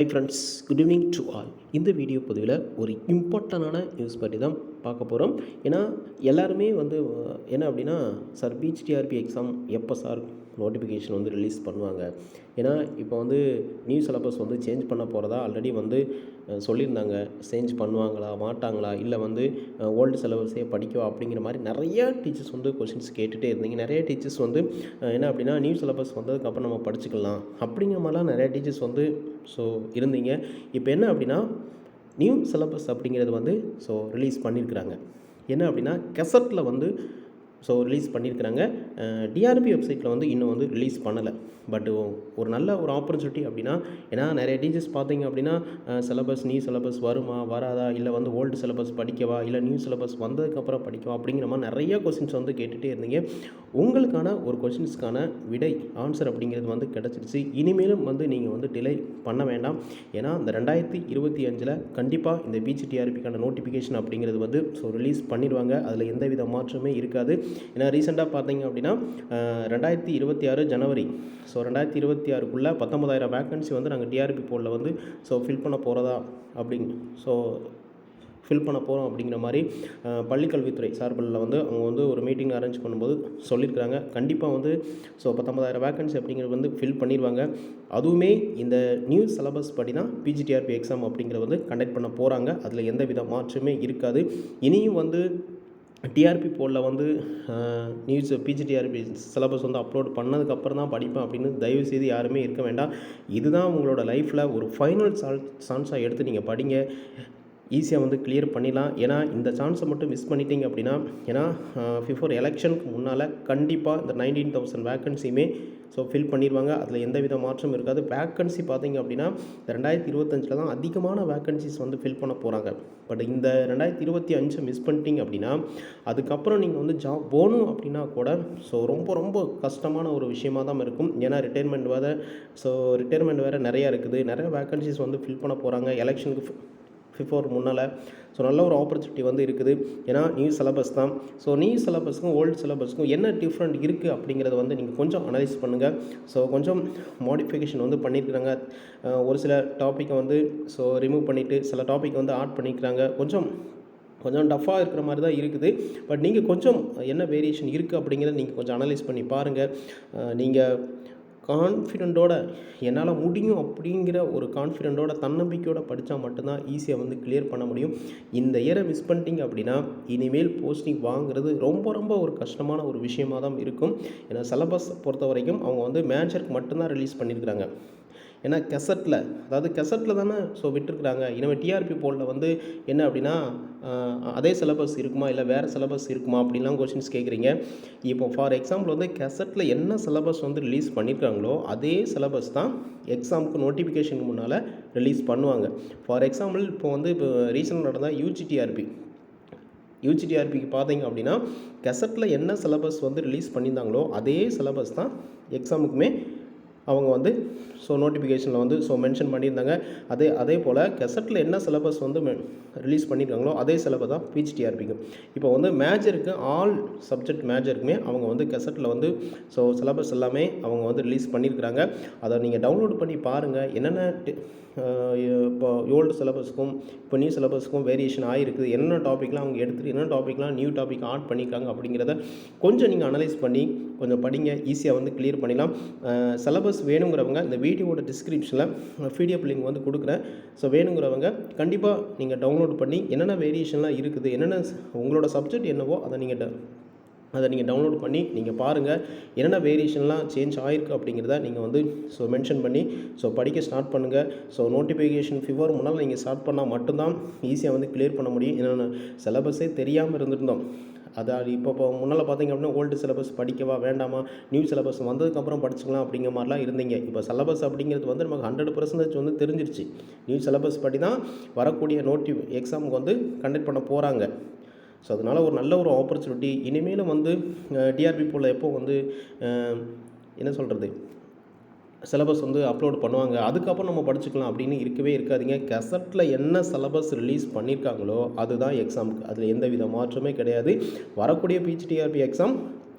Hi friends, good evening to all. இந்த video பதிவில் ஒரு இம்பார்ட்டண்டான நியூஸ் பற்றி தான் பார்க்க போகிறோம். ஏன்னா எல்லாருமே என்ன அப்படின்னா, சார் பிஹெச்டிஆர்பி எக்ஸாம் எப்போ சார் நோட்டிஃபிகேஷன் ரிலீஸ் பண்ணுவாங்க? ஏன்னா இப்போ நியூ சிலபஸ் சேஞ்ச் பண்ண போகிறதா ஆல்ரெடி சொல்லியிருந்தாங்க. சேஞ்ச் பண்ணுவாங்களா மாட்டாங்களா, இல்லை ஓல்டு சிலபஸே படிக்கவா அப்படிங்கிற மாதிரி நிறையா டீச்சர்ஸ் கொஷின்ஸ் கேட்டுகிட்டே இருந்தீங்க. நிறைய டீச்சர்ஸ் என்ன அப்படின்னா, நியூ சிலபஸ் வந்ததுக்கப்புறம் நம்ம படிச்சுக்கலாம் அப்படிங்கிற மாதிரிலாம் நிறையா டீச்சர்ஸ் ஸோ இருந்தீங்க. இப்போ என்ன அப்படின்னா, நியூ சிலபஸ் அப்படிங்கிறது ரிலீஸ் பண்ணியிருக்கிறாங்க. என்ன அப்படின்னா, கெசட்டில் ரிலீஸ் பண்ணியிருக்கிறாங்க. டிஆர்பி வெப்சைட்டில் இன்னும் ரிலீஸ் பண்ணலை. பட் ஒரு நல்ல ஒரு ஆப்பர்ச்சுனிட்டி அப்படின்னா, ஏன்னா நிறைய டீச்சர்ஸ் பார்த்தீங்க அப்படின்னா, சிலபஸ் நியூ சிலபஸ் வருமா வராதா, இல்லை ஓல்டு சிலபஸ் படிக்கவா, இல்லை நியூ சிலபஸ் வந்ததுக்கப்புறம் படிக்கவா அப்படிங்கிற மாதிரி நிறைய கொஸ்டின்ஸ் கேட்டுகிட்டே இருந்தீங்க. உங்களுக்கான ஒரு கொஸ்டின்ஸ்க்கான விடை ஆன்சர் அப்படிங்கிறது கிடச்சிருச்சு. இனிமேலும் நீங்கள் டிலே பண்ண வேண்டாம். ஏன்னா இந்த 2025 கண்டிப்பாக இந்த பிஹெச்டிஆர்பிக்கான நோட்டிஃபிகேஷன் அப்படிங்கிறது ரிலீஸ் பண்ணிடுவாங்க. அதில் எந்தவித மாற்றமே இருக்காது. ஏன்னா ரீசெண்டாக பார்த்தீங்க அப்படின்னா 2026 ஜனவரி 2026க்குள்ளே 19,000 வேக்கன்சி நாங்கள் டிஆர்பி போர்டில் ஃபில் பண்ண போகிறதா ஃபில் பண்ண போகிறோம் அப்படிங்கிற மாதிரி பள்ளிக்கல்வித்துறை சார்பில் அவங்க ஒரு மீட்டிங் அரேஞ்ச் பண்ணும்போது சொல்லியிருக்கிறாங்க. கண்டிப்பாக 19,000 வேக்கன்சி அப்படிங்கிறது ஃபில் பண்ணிடுவாங்க. அதுவுமே இந்த நியூ சிலபஸ் படி தான் பிஜிடிஆர்பி எக்ஸாம் அப்படிங்கிறது கண்டக்ட் பண்ண போகிறாங்க. அதில் எந்த வித மாற்றமே இருக்காது. இனியும் டிஆர்பி போர்டில் நியூஸ் பிஜிடிஆர்பி சிலபஸ் அப்லோட் பண்ணதுக்கப்புறம் தான் படிப்பேன் அப்படின்னு தயவுசெய்து யாருமே இருக்க வேண்டாம். இதுதான் உங்களோட லைஃப்பில் ஒரு ஃபைனல் சான்ஸாக எடுத்து நீங்கள் படிங்க. ஈஸியாக கிளியர் பண்ணிடலாம். ஏன்னா இந்த சான்ஸை மட்டும் மிஸ் பண்ணிட்டீங்க அப்படின்னா, ஏன்னா பிஃபோர் எலெக்ஷனுக்கு முன்னால் கண்டிப்பாக இந்த 19,000 வேக்கன்சியுமே ஃபில் பண்ணிடுவாங்க. அதில் எந்தவித மாற்றம் இருக்காது. வேக்கன்சி பார்த்தீங்க அப்படின்னா 2025 தான் அதிகமான வேக்கன்சிஸ் ஃபில் பண்ண போகிறாங்க. பட் இந்த 2025 மிஸ் பண்ணிட்டீங்க அப்படின்னா, அதுக்கப்புறம் நீங்கள் ஜாப் போகணும் அப்படின்னா கூட ரொம்ப ரொம்ப கஷ்டமான ஒரு விஷயமாக தான் இருக்கும். ஏன்னா ரிட்டைர்மெண்ட் வேறு நிறையா இருக்குது. நிறைய வேக்கன்சிஸ் ஃபில் பண்ண போகிறாங்க எலெக்ஷனுக்கு பிஃபோர் முன்னால். நல்ல ஒரு ஆப்பர்ச்சுனிட்டி இருக்குது. ஏன்னா நியூ சிலபஸ் தான். நியூ சிலபஸ்க்கும் ஓல்டு சிலபஸ்க்கும் என்ன டிஃப்ரெண்ட் இருக்குது அப்படிங்கிறத நீங்கள் கொஞ்சம் அனலைஸ் பண்ணுங்கள். கொஞ்சம் மாடிஃபிகேஷன் பண்ணியிருக்கிறாங்க. ஒரு சில டாப்பிக்கை ரிமூவ் பண்ணிவிட்டு சில டாப்பிக் ஆட் பண்ணிக்கிறாங்க. கொஞ்சம் டஃப்பாக இருக்கிற மாதிரி தான் இருக்குது. பட் நீங்கள் கொஞ்சம் என்ன வேரியேஷன் இருக்குது அப்படிங்கிறத நீங்கள் கொஞ்சம் அனலைஸ் பண்ணி பாருங்கள். நீங்கள் கான்ஃபிடென்ட்டோட என்னால் முடியும் அப்படிங்கிற ஒரு கான்ஃபிடென்ட்டோட தன்னம்பிக்கையோடு படித்தா மட்டும்தான் ஈஸியாக கிளியர் பண்ண முடியும். இந்த இயரை மிஸ் பண்ணிட்டீங்க அப்படின்னா இனிமேல் போஸ்டிங் வாங்குறது ரொம்ப ரொம்ப ஒரு கஷ்டமான ஒரு விஷயமாக தான் இருக்கும். ஏன்னா சிலபஸ் பொறுத்த வரைக்கும் அவங்க மேஜருக்கு மட்டும்தான் ரிலீஸ் பண்ணியிருக்கிறாங்க. ஏன்னா கெசட்டில் தானே விட்டுருக்குறாங்க. இனிமேல் டிஆர்பி போர்டில் என்ன அப்படின்னா, அதே சிலபஸ் இருக்குமா இல்லை வேறு சிலபஸ் இருக்குமா அப்படின்லாம் கொஷின்ஸ் கேட்குறீங்க. இப்போ ஃபார் எக்ஸாம்பிள் கெசட்டில் என்ன சிலபஸ் ரிலீஸ் பண்ணியிருக்காங்களோ அதே சிலபஸ் தான் எக்ஸாமுக்கு நோட்டிஃபிகேஷனுக்கு முன்னால் ரிலீஸ் பண்ணுவாங்க. ஃபார் எக்ஸாம்பிள் இப்போ ரீசெண்டாக நடந்தால் யூஜிடிஆர்பிக்கு பார்த்தீங்க அப்படின்னா, கெசட்டில் என்ன சிலபஸ் ரிலீஸ் பண்ணியிருந்தாங்களோ அதே சிலபஸ் தான் எக்ஸாமுக்குமே அவங்க நோட்டிஃபிகேஷனில் மென்ஷன் பண்ணியிருந்தாங்க. அதே போல் கெசட்டில் என்ன சிலபஸ் ரிலீஸ் பண்ணியிருக்காங்களோ அதே சிலபஸ் தான் பிஹெச்டிஆர்பிக்கு. இப்போ மேஜருக்கு ஆல் சப்ஜெக்ட் மேஜருக்குமே அவங்க கெசட்டில் சிலபஸ் எல்லாமே அவங்க ரிலீஸ் பண்ணியிருக்கிறாங்க. அதை நீங்கள் டவுன்லோட் பண்ணி பாருங்கள். என்னென்ன இப்போ ஓல்டு சிலபஸ்க்கும் இப்போ நியூ சிலபஸ்க்கும் வேரியேஷன் ஆகிருக்குது, என்ன டாப்பிக்லாம் அவங்க எடுத்துகிட்டு என்ன டாப்பிக்லாம் நியூ டாபிக் ஆட் பண்ணியிருக்காங்க அப்படிங்கிறத கொஞ்சம் நீங்கள் அனலைஸ் பண்ணி கொஞ்சம் படிங்க. ஈஸியாக கிளியர் பண்ணிடலாம். சிலபஸ் வேணுங்கிறவங்க இந்த வீடியோவோட டிஸ்கிரிப்ஷனில் பிடிஎஃப் லிங்க் கொடுக்குறேன். வேணுங்கிறவங்க கண்டிப்பாக நீங்கள் டவுன்லோட் பண்ணி என்னென்ன வேரியேஷன்லாம் இருக்குது, என்னென்ன உங்களோட சப்ஜெக்ட் என்னவோ அதை நீங்கள் டவுன்லோட் பண்ணி நீங்கள் பாருங்கள். என்னென்ன வேரியேஷன்லாம் சேஞ்ச் ஆகிருக்கு அப்படிங்கிறத நீங்கள் மென்ஷன் பண்ணி படிக்க ஸ்டார்ட் பண்ணுங்கள். நோட்டிஃபிகேஷன் பிஃபோர் முன்னால் நீங்கள் ஸ்டார்ட் பண்ணால் மட்டும்தான் ஈஸியாக கிளியர் பண்ண முடியும். என்னென்ன சிலபஸே தெரியாமல் இருந்திருந்தோம். அதாவது இப்போ முன்னால் பார்த்தீங்க அப்படின்னா ஓல்டு சிலபஸ் படிக்கவா வேண்டாமா, நியூ சிலபஸ் வந்ததுக்கப்புறம் படிச்சுக்கலாம் அப்படிங்கிற மாதிரிலாம் இருந்தீங்க. இப்போ சிலபஸ் அப்படிங்கிறது நமக்கு 100% தெரிஞ்சிருச்சு. நியூ சிலபஸ் படி தான் வரக்கூடிய எக்ஸாமுக்கு கண்டக்ட் பண்ண போகிறாங்க. அதனால் ஒரு நல்ல ஒரு ஆப்பர்ச்சுனிட்டி. இனிமேலும் டிஆர்பி போல் எப்போ என்ன சொல்கிறது சிலபஸ் அப்லோட் பண்ணுவாங்க அதுக்கப்புறம் நம்ம படிச்சுக்கலாம் அப்படின்னு இருக்கவே இருக்காதிங்க. கெசட்டில் என்ன சிலபஸ் ரிலீஸ் பண்ணியிருக்காங்களோ அதுதான் எக்ஸாமுக்கு. அதில் எந்த வித மாற்றமே கிடையாது. வரக்கூடிய பிஹெச்டிஆர்பி எக்ஸாம்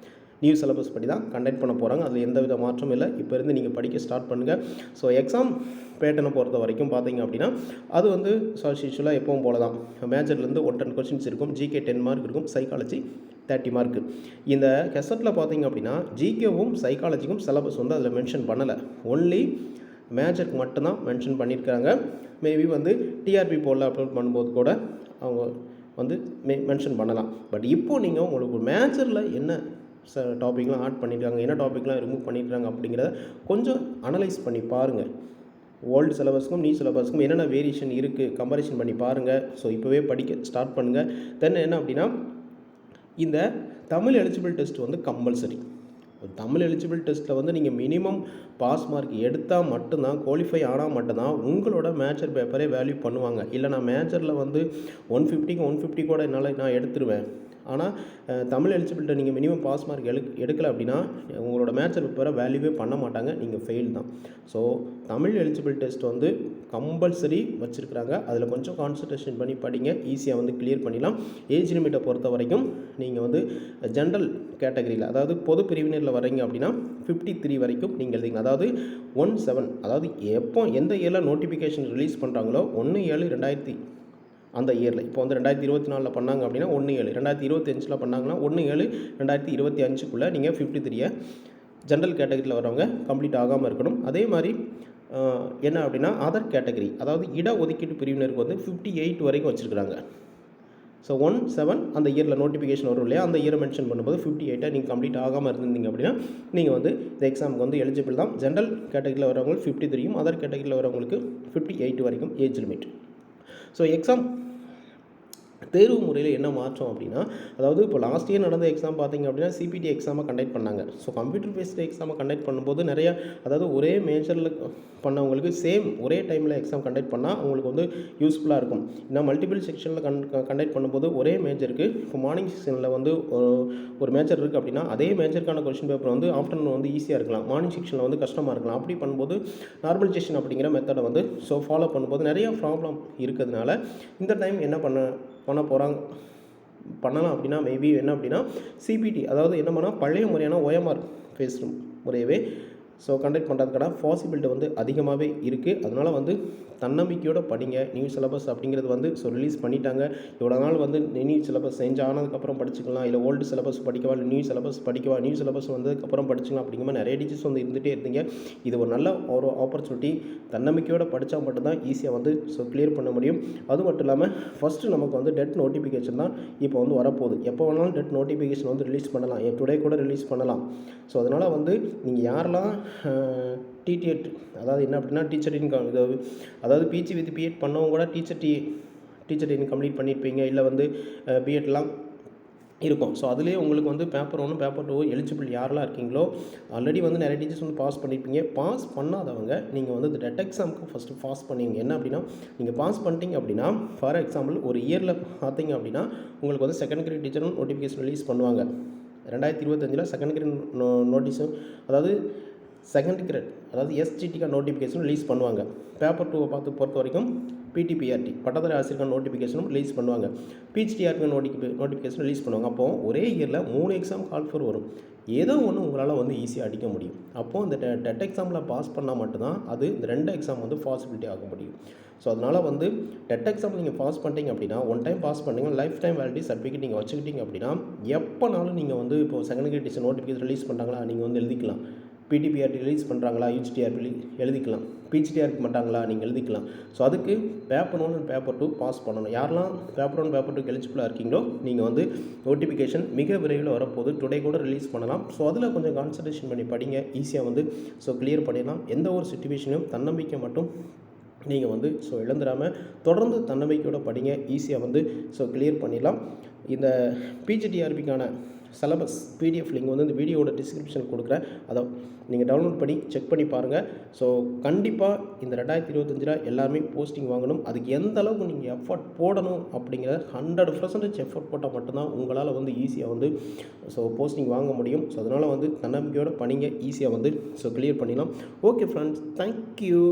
நியூ சிலபஸ் படி தான் கண்டக்ட் பண்ண போகிறாங்க. அதில் எந்த வித மாற்றமும் இல்லை. இப்போ இருந்து நீங்கள் படிக்க ஸ்டார்ட் பண்ணுங்கள். ஸோ எக்ஸாம் பேட்டர்னை பொறுத்த வரைக்கும் பார்த்தீங்க அப்படின்னா அது வந்து யூஸ்வலாக எப்பவும் போல தான். மேஜர்லேருந்து 10 கொஸ்டின்ஸ் இருக்கும். ஜிகே 10 மார்க் இருக்கும். Psychology 30 mark. இந்த கெசட்டில் பார்த்தீங்க அப்படின்னா ஜிகேவும் சைக்காலஜிக்கும் சிலபஸ் வந்து அதில் மென்ஷன் பண்ணலை. ஒன்லி மேஜருக்கு மட்டும்தான் மென்ஷன் பண்ணியிருக்காங்க. மேபி வந்து டிஆர்பி போர்டில் அப்லோட் பண்ணும்போது கூட அவங்க வந்து மென்ஷன் பண்ணலாம். பட் இப்போது நீங்கள் உங்களுக்கு மேஜரில் என்ன டாப்பிக்லாம் ஆட் பண்ணியிருக்காங்க, என்ன டாப்பிக்லாம் ரிமூவ் பண்ணியிருக்காங்க அப்படிங்கிறத கொஞ்சம் அனலைஸ் பண்ணி பாருங்கள். ஓல்டு சிலபஸ்க்கும் நியூ சிலபஸ்க்கும் என்னென்ன வேரியேஷன் இருக்குது கம்பேரிஷன் பண்ணி பாருங்கள். ஸோ இப்போவே படிக்க ஸ்டார்ட் பண்ணுங்கள். தென் என்ன அப்படின்னா இந்த தமிழ் எலிஜிபிள் டெஸ்ட் வந்து கம்பல்சரி. தமிழ் எலிஜிபிள் டெஸ்ட்டில் வந்து நீங்கள் மினிமம் பாஸ் மார்க் எடுத்தால் மட்டும்தான், குவாலிஃபை ஆனால் மட்டும்தான் உங்களோட மேஜர் பேப்பரே வேல்யூ பண்ணுவாங்க. இல்லை நான் மேஜரில் வந்து 150க்கு 150 கூட நான் எடுத்துருவேன். ஆனால் தமிழ் எலிஜிபிலிட்டி நீங்கள் மினிமம் பாஸ் மார்க் எடுக்கலை அப்படின்னா உங்களோட மேஜர் பேப்பரை வேல்யூவே பண்ண மாட்டாங்க, நீங்கள் ஃபெயில் தான். ஸோ தமிழ் எலிஜிபிள் டெஸ்ட் வந்து கம்பல்சரி வச்சுருக்குறாங்க. அதில் கொஞ்சம் கான்சன்ட்ரேஷன் பண்ணி படிங்க, ஈஸியாக வந்து கிளியர் பண்ணிடலாம். ஏஜ் லிமிட்டை பொறுத்த வரைக்கும் நீங்கள் வந்து ஜென்ரல் கேட்டகரியில், அதாவது பொது பிரிவினரில் வரீங்க அப்படின்னா 53 வரைக்கும் நீங்கள் எழுதிங்க. அதாவது 17, அதாவது எப்போ எந்த இயரில் நோட்டிஃபிகேஷன் ரிலீஸ் பண்ணுறாங்களோ 1/7/2000 அந்த இயரில். இப்போ வந்து 2024 பண்ணாங்க அப்படின்னா 1/7, 2025 பண்ணாங்கன்னா 1/7/2025க்குள்ளே நீங்கள் 53 ஜென்ரல் கேட்டகரியில் வரவங்க கம்ப்ளீட் ஆகாமல் இருக்கணும். அதே மாதிரி என்ன அப்படின்னா அதர் கேட்டகரி, அதாவது இட ஒதுக்கீட்டு பிரிவினருக்கு வந்து 58 வரைக்கும் வச்சுருக்குறாங்க. ஸோ 17 அந்த இயரில் நோட்டிஃபிகேஷன் வரும் இல்லையா, அந்த இயரை மென்ஷன் பண்ணும்போது 58 நீங்கள் கம்ப்ளீட் ஆகாமல் இருந்தீங்க அப்படின்னா நீங்கள் வந்து இந்த எக்ஸாமுக்கு வந்து எலிஜிபிள் தான். ஜென்ரல் கேட்டகரியில் வரவங்களுக்கு 53யும் அதர் கேட்டகரியில் வரவங்களுக்கு 58 வரைக்கும் ஏஜ் லிமிட். ஸோ எக்ஸாம் தேர்வு முறையில் என்ன மாற்றம் அப்படின்னா, அதாவது இப்போ லாஸ்ட் இயர் நடந்த எக்ஸாம் பார்த்திங்க அப்படின்னா சிபிடி எக்ஸாமை கண்டக்ட் பண்ணாங்க. ஸோ கம்ப்யூட்டர் பேஸ்டு எக்ஸாமை கண்டக்ட் பண்ணும்போது நிறைய, அதாவது ஒரே மேஜரில் பண்ணவங்களுக்கு சேம் ஒரே டைமில் எக்ஸாம் கண்டக்ட் பண்ணால் அவங்களுக்கு வந்து யூஸ்ஃபுல்லாக இருக்கும். ஏன்னா மல்டிபிள் செக்ஷனில் கண்டக்ட் பண்ணும்போது ஒரே மேஜருக்கு இப்போ மார்னிங் செக்ஷனில் வந்து ஒரு மேஜர் இருக்குது அப்படின்னா அதே மேஜருக்கான கொஸ்டின் பேப்பர் வந்து ஆஃப்டர்நூன் வந்து ஈஸியாக இருக்கலாம், மார்னிங் செக்ஷனில் வந்து கஷ்டமாக இருக்கலாம். அப்படி பண்ணும்போது நார்மலைசேஷன் அப்படிங்கிற மெத்தடை வந்து ஃபாலோ பண்ணும்போது நிறைய ப்ராப்ளம் இருக்கிறதுனால இந்த டைம் என்ன பண்ணலாம் அப்படின்னா மேபி என்ன அப்படின்னா சிபிடி, அதாவது என்ன பண்ணால் பழைய முறையான OMR பேஸ்டு முறையவே கண்டக்ட் பண்ணுறதுக்கான பாசிபிலிட்டி வந்து அதிகமாகவே இருக்குது. அதனால் வந்து தன்னம்பிக்கையோடு படிங்க. நியூ சிலபஸ் அப்படிங்கிறது வந்து ரிலீஸ் பண்ணிட்டாங்க. இவ்வளோ நாள் வந்து நியூ சிலபஸ் ஆனதுக்கப்புறம் படிச்சுக்கலாம், இல்லை ஓல்டு சிலபஸ் படிக்கவா, இல்லை நியூ சிலபஸ் படிக்கவா, நியூ சிலபஸ் வந்ததுக்கப்புறம் படிச்சுக்கலாம் அப்படிங்கிற மாதிரி நிறைய டீச்சர்ஸ் வந்து இருந்துகிட்டே இருந்தீங்க. இது ஒரு நல்ல ஒரு ஆப்பர்ச்சுனிட்டி. தன்னம்பிக்கையோடு படித்தா மட்டும்தான் ஈஸியாக வந்து கிளியர் பண்ண முடியும். அது மட்டும் இல்லாமல் ஃபஸ்ட்டு நமக்கு வந்து டெட் நோட்டிஃபிகேஷன் தான் இப்போ வந்து வரப்போகுது. எப்போ வேணாலும் டெட் நோட்டிஃபிகேஷன் வந்து ரிலீஸ் பண்ணலாம், டுடே கூட ரிலீஸ் பண்ணலாம். ஸோ அதனால் வந்து நீங்கள் யாரெல்லாம் டிடிஎட், அதாவது என்ன அப்படின்னா டீச்சர் இன்கம், அதாவது பிஜி வித் பிஎட் பண்ணவங்க கூட டீச்சர் ட்ரைனிங் கம்ப்ளீட் பண்ணியிருப்பீங்க, இல்லை வந்து பிஎட்லாம் இருக்கும். ஸோ அதுலேயே உங்களுக்கு வந்து பேப்பர் 1 பேப்பர் 2 எலிஜிபிள் யாரெல்லாம் இருக்கீங்களோ ஆல்ரெடி வந்து நிறைய டீச்சர்ஸ் வந்து பாஸ் பண்ணியிருப்பீங்க. பாஸ் பண்ணாதவங்க நீங்கள் வந்து இந்த டெட் எக்ஸாமுக்கு ஃபஸ்ட்டு பாஸ் பண்ணிங்க. என்ன அப்படின்னா நீங்கள் பாஸ் பண்ணிட்டீங்க அப்படின்னா, ஃபார் எக்ஸாம்பிள் ஒரு இயரில் பார்த்தீங்க அப்படின்னா உங்களுக்கு வந்து செகண்ட் கிரேட் டீச்சரும் நோட்டிஃபிகேஷன் ரிலீஸ் பண்ணுவாங்க. 2025 செகண்ட் கிரேட் நோட்டீஸும், அதாவது செகண்ட் கிரேட், அதாவது எஸ்ஜிடிக்கான நோட்டிஃபிகேஷன் ரிலீஸ் பண்ணுவாங்க. பேப்பர் 2 பொறுத்த வரைக்கும் பிடிபிஆர்டி பட்டதாரி ஆசிரியர் நோட்டிஃபிகேஷனும் ரிலீஸ் பண்ணுவாங்க. பிஹெச்டிஆர்பி நோட்டிஃபிகேஷன் ரிலீஸ் பண்ணுவாங்க. அப்போது ஒரே இயரில் 3 எக்ஸாம் கால் ஃபார் வரும். ஏதோ ஒன்று உங்களால் வந்து ஈஸியாக அடிக்க முடியும். அப்போது இந்த டெட் எக்ஸாமில் பாஸ் பண்ணால் மட்டும்தான் அது இந்த 2 எக்ஸாம் வந்து பாசிபிலிட்டி ஆக முடியும். ஸோ அதனால் வந்து டெட் எக்ஸாம் நீங்கள் பாஸ் பண்ணிட்டீங்க அப்படின்னா, ஒன் டைம் பாஸ் பண்ணிங்க, லைஃப் டைம் வேலிடிட்டி சர்டிஃபிகேட் நீங்கள் வச்சுக்கிட்டீங்க அப்படின்னா எப்போனாலும் நீங்கள் வந்து இப்போ second grade teacher notification release பண்ணுறாங்களா நீங்கள் வந்து எழுதிக்கலாம். பிடிபிஆர்டி ரிலீஸ் பண்ணுறாங்களா யூஜிடிஆர்பி எழுதிக்கலாம். பிஹெச்டிஆர்பி பண்ணுறாங்களா நீங்கள் எழுதிக்கலாம். ஸோ அதுக்கு பேப்பர் 1 பேப்பர் 2 பாஸ் பண்ணணும். யாரெல்லாம் பேப்பர் 1 பேப்பர் 2 எலிஜிபிளாக இருக்கீங்களோ நீங்கள் வந்து நோட்டிஃபிகேஷன் மிக விரைவில் வரப்போகுது, டுடே கூட ரிலீஸ் பண்ணலாம். ஸோ அதில் கொஞ்சம் கான்சன்ட்ரேஷன் பண்ணி படிங்க, ஈஸியாக வந்து கிளியர் பண்ணிடலாம். எந்த ஒரு சிச்சுவேஷனும் தன்னம்பிக்கை மட்டும் நீங்கள் வந்து இழந்துடாமல் தொடர்ந்து தன்னம்பிக்கையோடு படிங்க, ஈஸியாக வந்து கிளியர் பண்ணிடலாம். இந்த பிஜிடிஆர்பிக்கான சிலபஸ் பிடிஎஃப் லிங்க் வந்து இந்த வீடியோட டிஸ்கிரிப்ஷன் கொடுக்குறேன், அதை நீங்கள் டவுன்லோட் பண்ணி செக் பண்ணி பாருங்கள். ஸோ கண்டிப்பாக இந்த 2025 எல்லாருமே போஸ்டிங் வாங்கணும். அதுக்கு எந்த அளவுக்கு நீங்கள் எஃபர்ட் போடணும் அப்படிங்கிற 100% எஃபர்ட் போட்டால் மட்டும்தான் உங்களால் வந்து ஈஸியாக வந்து போஸ்டிங் வாங்க முடியும். ஸோ அதனால் வந்து தன்னம்பிக்கையோடு படிங்க, ஈஸியாக வந்து கிளியர் பண்ணிடலாம். Okay friends, thank you.